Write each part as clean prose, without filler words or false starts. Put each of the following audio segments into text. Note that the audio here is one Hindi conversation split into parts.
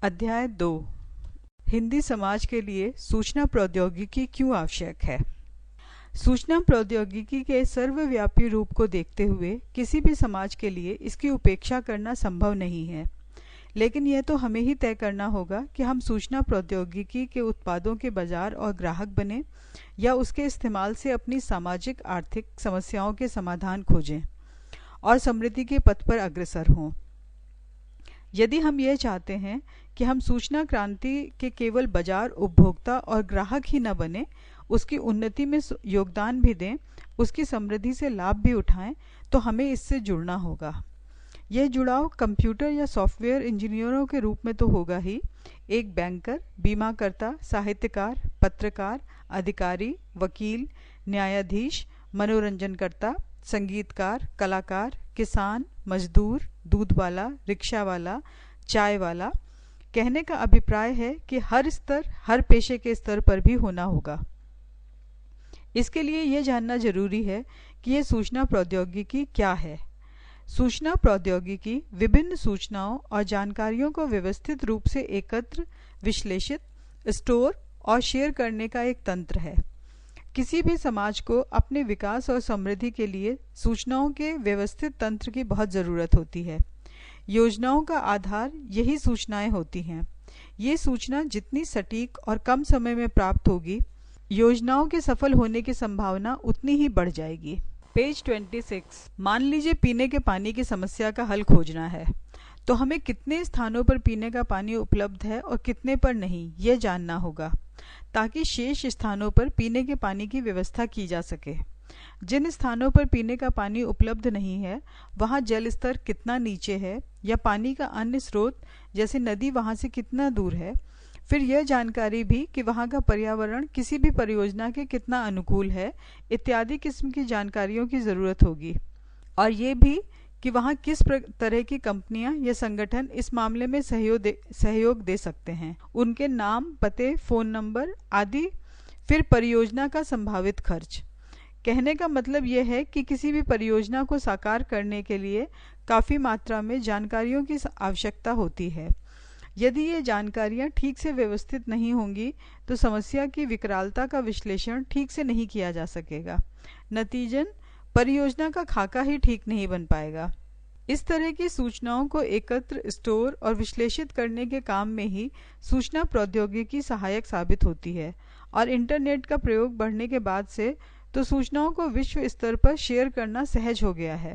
अध्याय 2 हिंदी समाज के लिए सूचना प्रौद्योगिकी क्यों आवश्यक है। सूचना प्रौद्योगिकी के सर्वव्यापी रूप को देखते हुए किसी भी समाज के लिए इसकी उपेक्षा करना संभव नहीं है, लेकिन यह तो हमें ही तय करना होगा कि हम सूचना प्रौद्योगिकी के उत्पादों के बाजार और ग्राहक बने या उसके इस्तेमाल से अपनी सामाजिक आर्थिक समस्याओं के समाधान खोजें और समृद्धि के पथ पर अग्रसर हों। यदि हम यह चाहते हैं कि हम सूचना क्रांति के केवल बाजार उपभोक्ता और ग्राहक ही न बने, उसकी उन्नति में योगदान भी दें, उसकी समृद्धि से लाभ भी उठाएं, तो हमें इससे जुड़ना होगा। यह जुड़ाव कंप्यूटर या सॉफ्टवेयर इंजीनियरों के रूप में तो होगा ही, एक बैंकर, बीमाकर्ता, साहित्यकार, पत्रकार, अधिकारी, वकील, न्यायाधीश, मनोरंजनकर्ता, संगीतकार, कलाकार, किसान, मजदूर, दूध वाला, रिक्शा वाला, चाय वाला। कहने का अभिप्राय है कि हर स्तर, हर पेशे के स्तर पर भी होना होगा। इसके लिए यह जानना जरूरी है कि यह सूचना प्रौद्योगिकी क्या है। सूचना प्रौद्योगिकी विभिन्न सूचनाओं और जानकारियों को व्यवस्थित रूप से एकत्र, विश्लेषित, स्टोर और शेयर करने का एक तंत्र है। किसी भी समाज को अपने विकास और समृद्धि के लिए सूचनाओं के व्यवस्थित तंत्र की बहुत ज़रूरत होती है। योजनाओं का आधार यही सूचनाएं होती हैं। ये सूचना जितनी सटीक और कम समय में प्राप्त होगी, योजनाओं के सफल होने की संभावना उतनी ही बढ़ जाएगी। पेज 26। मान लीजिए पीने के पानी की समस्या का हल खोजना है, तो हमें कितने स्थानों पर पीने का पानी उपलब्ध है और कितने पर नहीं, यह जानना होगा, ताकि शेष स्थानों पर पीने के पानी की व्यवस्था की जा सके। जिन स्थानों पर पीने का पानी उपलब्ध नहीं है, वहाँ जल स्तर कितना नीचे है या पानी का अन्य स्रोत जैसे नदी वहाँ से कितना दूर है। फिर यह जानकारी भी कि वहाँ का पर्यावरण किसी भी परियोजना के कितना अनुकूल है, इत्यादि किस्म की जानकारियों की ज़रूरत होगी। और ये भी कि वहाँ किस तरह की कंपनियां या संगठन इस मामले में सहयोग दे सकते हैं, उनके नाम, पते, फ़ोन नंबर आदि। फिर परियोजना का संभावित खर्च। कहने का मतलब यह है कि किसी भी परियोजना को साकार करने के लिए काफ़ी मात्रा में जानकारियों की आवश्यकता होती है। यदि ये जानकारियाँ ठीक से व्यवस्थित नहीं होंगी तो समस्या की विकरालता का विश्लेषण ठीक से नहीं किया जा सकेगा। नतीजन परियोजना का खाका ही ठीक नहीं बन पाएगा। इस तरह की सूचनाओं को एकत्र, स्टोर और विश्लेषित करने के काम में ही सूचना प्रौद्योगिकी सहायक साबित होती है। और इंटरनेट का प्रयोग बढ़ने के बाद से तो सूचनाओं को विश्व स्तर पर शेयर करना सहज हो गया है।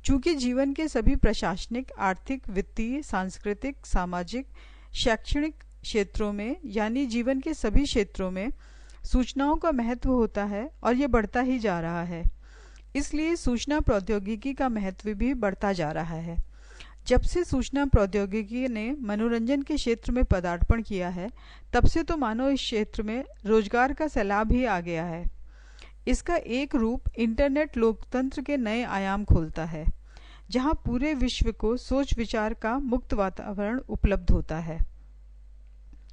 चूँकि जीवन के सभी प्रशासनिक, आर्थिक, वित्तीय, सांस्कृतिक, सामाजिक, शैक्षणिक क्षेत्रों में, यानी जीवन के सभी क्षेत्रों में सूचनाओं का महत्व होता है और ये बढ़ता ही जा रहा है। इसलिए सूचना प्रौद्योगिकी का महत्व भी बढ़ता जा रहा है। जब से सूचना प्रौद्योगिकी ने मनोरंजन के क्षेत्र में पदार्पण किया है, तब से तो मानो इस क्षेत्र में रोजगार का सैलाब ही आ गया है। इसका एक रूप इंटरनेट लोकतंत्र के नए आयाम खोलता है, जहां पूरे विश्व को सोच विचार का मुक्त वातावरण उपलब्ध होता है।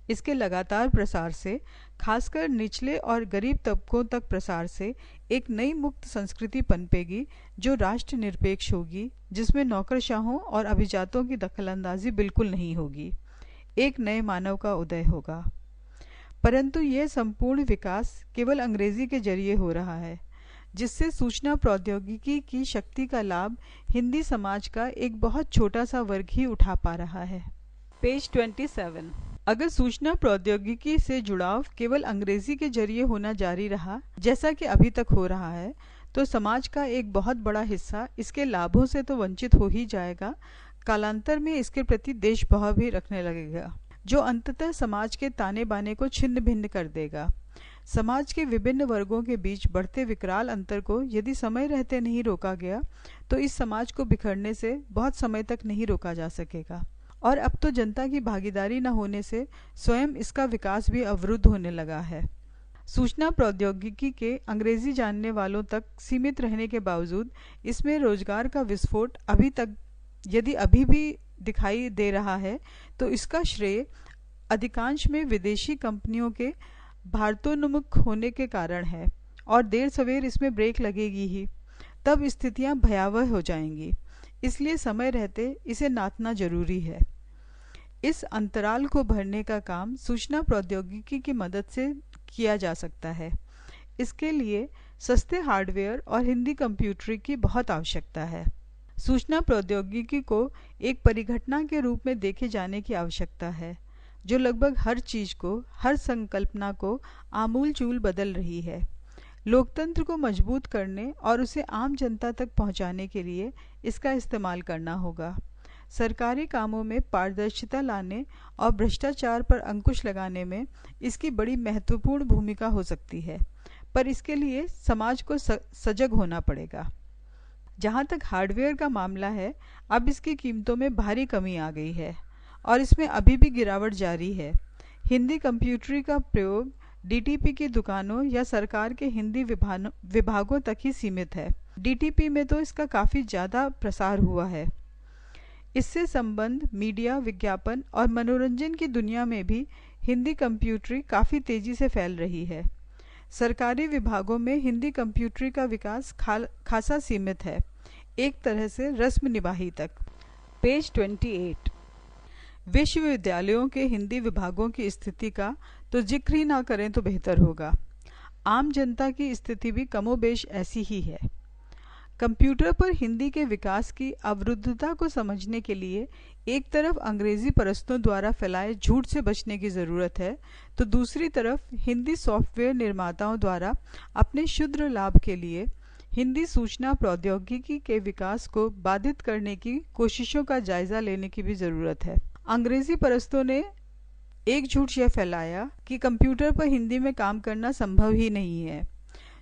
इसके लगातार प्रसार से, खासकर निचले और गरीब तबकों तक प्रसार से, एक नई मुक्त संस्कृति पनपेगी जो राष्ट्र निरपेक्ष होगी, जिसमें नौकरशाहों और अभिजातों की दखलंदाजी बिल्कुल नहीं होगी। एक नए मानव का उदय होगा। परंतु यह संपूर्ण विकास केवल अंग्रेजी के जरिए हो रहा है, जिससे सूचना प्रौद्योगिकी की शक्ति का लाभ हिंदी समाज का एक बहुत छोटा सा वर्ग ही उठा पा रहा है। पेज 27। अगर सूचना प्रौद्योगिकी से जुड़ाव केवल अंग्रेजी के जरिए होना जारी रहा, जैसा कि अभी तक हो रहा है, तो समाज का एक बहुत बड़ा हिस्सा इसके लाभों से तो वंचित हो ही जाएगा, कालांतर में इसके प्रति देशभाव भी रखने लगेगा, जो अंततः समाज के ताने बाने को छिन्न भिन्न कर देगा। समाज के विभिन्न वर्गों के बीच बढ़ते विकराल अंतर को यदि समय रहते नहीं रोका गया, तो इस समाज को बिखरने से बहुत समय तक नहीं रोका जा सकेगा। और अब तो जनता की भागीदारी न होने से स्वयं इसका विकास भी अवरुद्ध होने लगा है। सूचना प्रौद्योगिकी के अंग्रेजी जानने वालों तक सीमित रहने के बावजूद इसमें रोजगार का विस्फोट अभी भी दिखाई दे रहा है, तो इसका श्रेय अधिकांश में विदेशी कंपनियों के भारतोन्मुख होने के कारण है। और देर सवेर इसमें ब्रेक लगेगी ही, तब स्थितियां भयावह हो जाएंगी। इसलिए समय रहते इसे नाथना जरूरी है। इस अंतराल को भरने का काम सूचना प्रौद्योगिकी की मदद से किया जा सकता है। इसके लिए सस्ते हार्डवेयर और हिंदी कंप्यूटरी की बहुत आवश्यकता है। सूचना प्रौद्योगिकी को एक परिघटना के रूप में देखे जाने की आवश्यकता है, जो लगभग हर चीज को, हर संकल्पना को आमूल-चूल बदल रही है। लोकतंत्र को मजबूत करने और उसे आम जनता तक पहुंचाने के लिए इसका इस्तेमाल करना होगा। सरकारी कामों में पारदर्शिता लाने और भ्रष्टाचार पर अंकुश लगाने में इसकी बड़ी महत्वपूर्ण भूमिका हो सकती है, पर इसके लिए समाज को सजग होना पड़ेगा। जहाँ तक हार्डवेयर का मामला है, अब इसकी कीमतों में भारी कमी आ गई है और इसमें अभी भी गिरावट जारी है। हिंदी कंप्यूटरी का प्रयोग डीटीपी की दुकानों या सरकार के हिंदी विभागों तक ही सीमित है। डीटीपी में तो इसका काफ़ी ज़्यादा प्रसार हुआ है। इससे संबंध मीडिया, विज्ञापन और मनोरंजन की दुनिया में भी हिंदी कंप्यूटरी काफ़ी तेज़ी से फैल रही है। सरकारी विभागों में हिंदी कंप्यूटरी का विकास खासा सीमित है, एक तरह से रस्म निभाही तक। पेज 28। विश्वविद्यालयों के हिंदी विभागों की स्थिति का तो जिक्र ही ना करें तो बेहतर होगा। आम जनता की स्थिति भी कमोबेश ऐसी ही है। कंप्यूटर पर हिंदी के विकास की अवरुद्धता को समझने के लिए एक तरफ अंग्रेजी परस्तों द्वारा फैलाए झूठ से बचने की ज़रूरत है, तो दूसरी तरफ हिंदी सॉफ्टवेयर निर्माताओं द्वारा अपने क्षुद्र लाभ के लिए हिंदी सूचना प्रौद्योगिकी के विकास को बाधित करने की कोशिशों का जायजा लेने की भी ज़रूरत है। अंग्रेजी परस्तों ने एक झूठ यह फैलाया कि कंप्यूटर पर हिंदी में काम करना संभव ही नहीं है।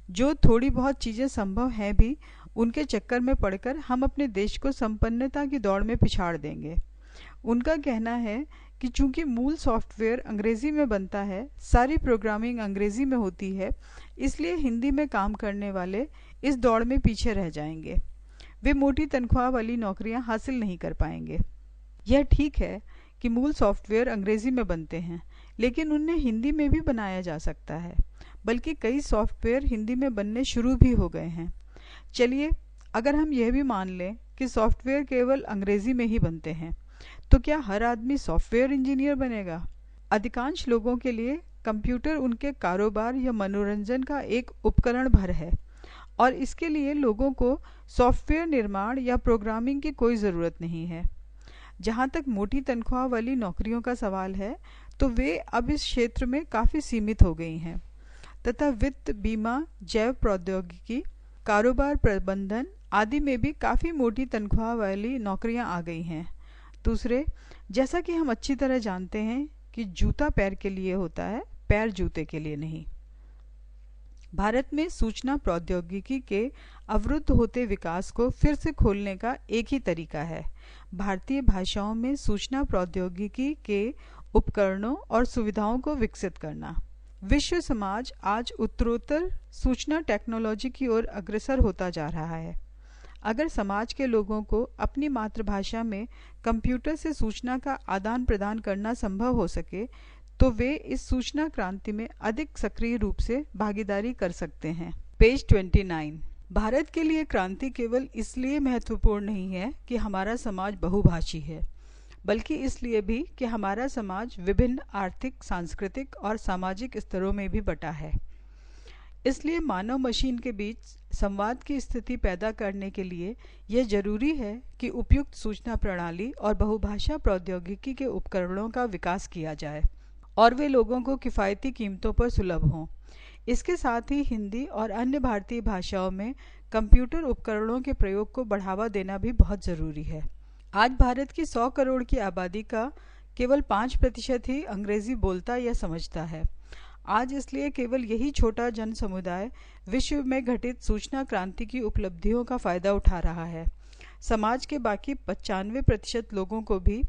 जो थोड़ी बहुत चीज़ें संभव हैं भी, उनके चक्कर में पड़कर हम अपने देश को संपन्नता की दौड़ में पिछाड़ देंगे। उनका कहना है कि चूंकि मूल सॉफ्टवेयर अंग्रेजी में बनता है, सारी प्रोग्रामिंग अंग्रेजी में होती है, इसलिए हिंदी में काम करने वाले इस दौड़ में पीछे रह जाएंगे। वे मोटी तनख्वाह वाली नौकरियां हासिल नहीं कर पाएंगे। यह ठीक है कि मूल सॉफ्टवेयर अंग्रेजी में बनते हैं, लेकिन उन्हें हिंदी में भी बनाया जा सकता है, बल्कि कई सॉफ्टवेयर हिंदी में बनने शुरू भी हो गए हैं। चलिए, अगर हम यह भी मान लें कि सॉफ्टवेयर केवल अंग्रेजी में ही बनते हैं, तो क्या हर आदमी सॉफ्टवेयर इंजीनियर बनेगा? अधिकांश लोगों के लिए कंप्यूटर उनके कारोबार या मनोरंजन का एक उपकरण भर है और इसके लिए लोगों को सॉफ्टवेयर निर्माण या प्रोग्रामिंग की कोई ज़रूरत नहीं है। जहाँ तक मोटी तनख्वाह वाली नौकरियों का सवाल है, तो वे अब इस क्षेत्र में काफ़ी सीमित हो गई हैं तथा वित्त, बीमा, जैव प्रौद्योगिकी, कारोबार प्रबंधन आदि में भी काफ़ी मोटी तनख्वाह वाली नौकरियां आ गई हैं। दूसरे, जैसा कि हम अच्छी तरह जानते हैं कि जूता पैर के लिए होता है, पैर जूते के लिए नहीं। भारत में सूचना प्रौद्योगिकी के अवरुद्ध होते विकास को फिर से खोलने का एक ही तरीका है, भारतीय भाषाओं में सूचना प्रौद्योगिकी के उपकरणों और सुविधाओं को विकसित करना। विश्व समाज आज उत्तरोत्तर सूचना टेक्नोलॉजी की ओर अग्रसर होता जा रहा है। अगर समाज के लोगों को अपनी मातृभाषा में कंप्यूटर से सूचना का आदान प्रदान करना संभव हो सके, तो वे इस सूचना क्रांति में अधिक सक्रिय रूप से भागीदारी कर सकते हैं। पेज 29। भारत के लिए क्रांति केवल इसलिए महत्वपूर्ण नहीं है कि हमारा समाज बहुभाषी है, बल्कि इसलिए भी कि हमारा समाज विभिन्न आर्थिक, सांस्कृतिक और सामाजिक स्तरों में भी बटा है। इसलिए मानव मशीन के बीच संवाद की स्थिति पैदा करने के लिए यह जरूरी है कि उपयुक्त सूचना प्रणाली और बहुभाषा प्रौद्योगिकी के उपकरणों का विकास किया जाए और वे लोगों को किफ़ायती कीमतों पर सुलभ हों। इसके साथ ही हिंदी और अन्य भारतीय भाषाओं में कंप्यूटर उपकरणों के प्रयोग को बढ़ावा देना भी बहुत ज़रूरी है। आज भारत की 100 करोड़ की आबादी का केवल 5% ही अंग्रेजी बोलता या समझता है। आज इसलिए केवल यही छोटा जन समुदाय विश्व में घटित सूचना क्रांति की उपलब्धियों का फायदा उठा रहा है। समाज के बाकी 95% लोगों को भी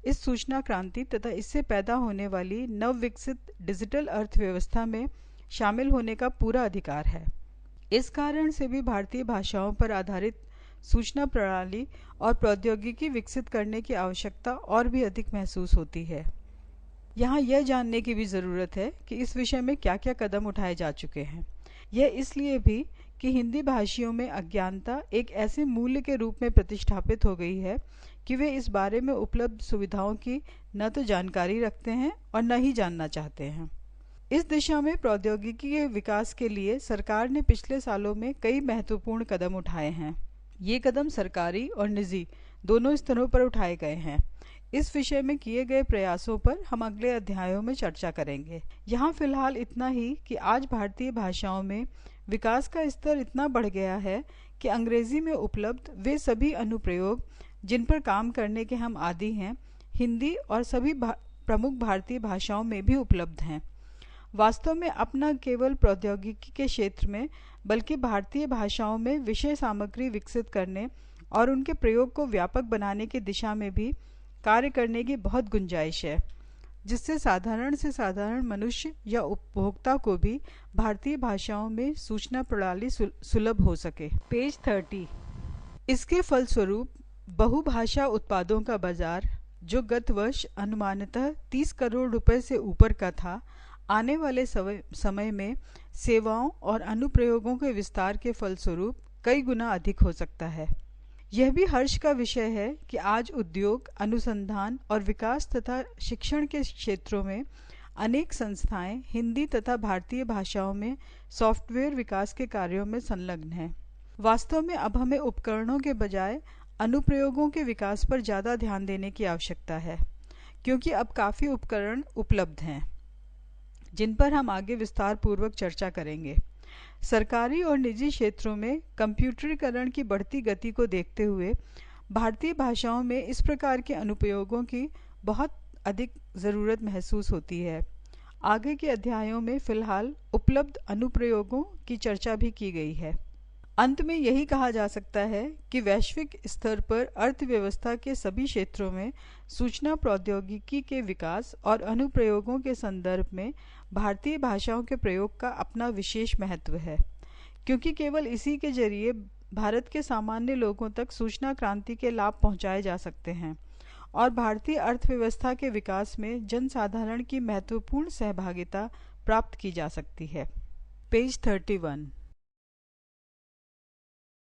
इस सूचना क्रांति तथा इससे पैदा होने वाली नव विकसित डिजिटल अर्थव्यवस्था में शामिल होने का पूरा अधिकार है। इस कारण से भी भारतीय भाषाओं पर आधारित सूचना प्रणाली और प्रौद्योगिकी विकसित करने की आवश्यकता और भी अधिक महसूस होती है। यहाँ यह जानने की भी ज़रूरत है कि इस विषय में क्या क्या कदम उठाए जा चुके हैं। यह इसलिए भी कि हिंदी भाषियों में अज्ञानता एक ऐसे मूल्य के रूप में प्रतिष्ठापित हो गई है कि वे इस बारे में उपलब्ध सुविधाओं की न तो जानकारी रखते हैं और न ही जानना चाहते हैं। इस दिशा में प्रौद्योगिकी के विकास के लिए सरकार ने पिछले सालों में कई महत्वपूर्ण कदम उठाए हैं। ये कदम सरकारी और निजी दोनों स्तरों पर उठाए गए हैं। इस विषय में किए गए प्रयासों पर हम अगले अध्यायों में चर्चा करेंगे। यहाँ फिलहाल इतना ही कि आज भारतीय भाषाओं में विकास का स्तर इतना बढ़ गया है कि अंग्रेजी में उपलब्ध वे सभी अनुप्रयोग जिन पर काम करने के हम आदी हैं, हिंदी और सभी प्रमुख भारतीय भाषाओं में भी उपलब्ध हैं। वास्तव में अब न केवल प्रौद्योगिकी के क्षेत्र में बल्कि भारतीय भाषाओं में विषय सामग्री विकसित करने और उनके प्रयोग को व्यापक बनाने की दिशा में भी कार्य करने की बहुत गुंजाइश है, जिससे साधारण से साधारण मनुष्य या उपभोक्ता को भी भारतीय भाषाओं में सूचना प्रणाली सुलभ हो सके। पेज 30। इसके फलस्वरूप बहुभाषा उत्पादों का बाजार, जो गत वर्ष अनुमानतः 30 करोड़ रुपए से ऊपर का था, आने वाले समय में सेवाओं और अनुप्रयोगों के विस्तार के फलस्वरूप कई गुना अधिक हो सकता है। यह भी हर्ष का विषय है कि आज उद्योग, अनुसंधान और विकास तथा शिक्षण के क्षेत्रों में अनेक संस्थाएं हिंदी तथा भारतीय भाषाओं में सॉफ्टवेयर विकास के कार्यों में संलग्न हैं। वास्तव में अब हमें उपकरणों के बजाय अनुप्रयोगों के विकास पर ज़्यादा ध्यान देने की आवश्यकता है, क्योंकि अब काफ़ी उपकरण उपलब्ध हैं जिन पर हम आगे विस्तार पूर्वक चर्चा करेंगे। सरकारी और निजी क्षेत्रों में कंप्यूटरीकरण की बढ़ती गति को देखते हुए भारतीय भाषाओं में इस प्रकार के अनुप्रयोगों की बहुत अधिक ज़रूरत महसूस होती है। आगे के अध्यायों में फ़िलहाल उपलब्ध अनुप्रयोगों की चर्चा भी की गई है। अंत में यही कहा जा सकता है कि वैश्विक स्तर पर अर्थव्यवस्था के सभी क्षेत्रों में सूचना प्रौद्योगिकी के विकास और अनुप्रयोगों के संदर्भ में भारतीय भाषाओं के प्रयोग का अपना विशेष महत्व है, क्योंकि केवल इसी के जरिए भारत के सामान्य लोगों तक सूचना क्रांति के लाभ पहुंचाए जा सकते हैं और भारतीय अर्थव्यवस्था के विकास में जनसाधारण की महत्वपूर्ण सहभागिता प्राप्त की जा सकती है। पेज 31।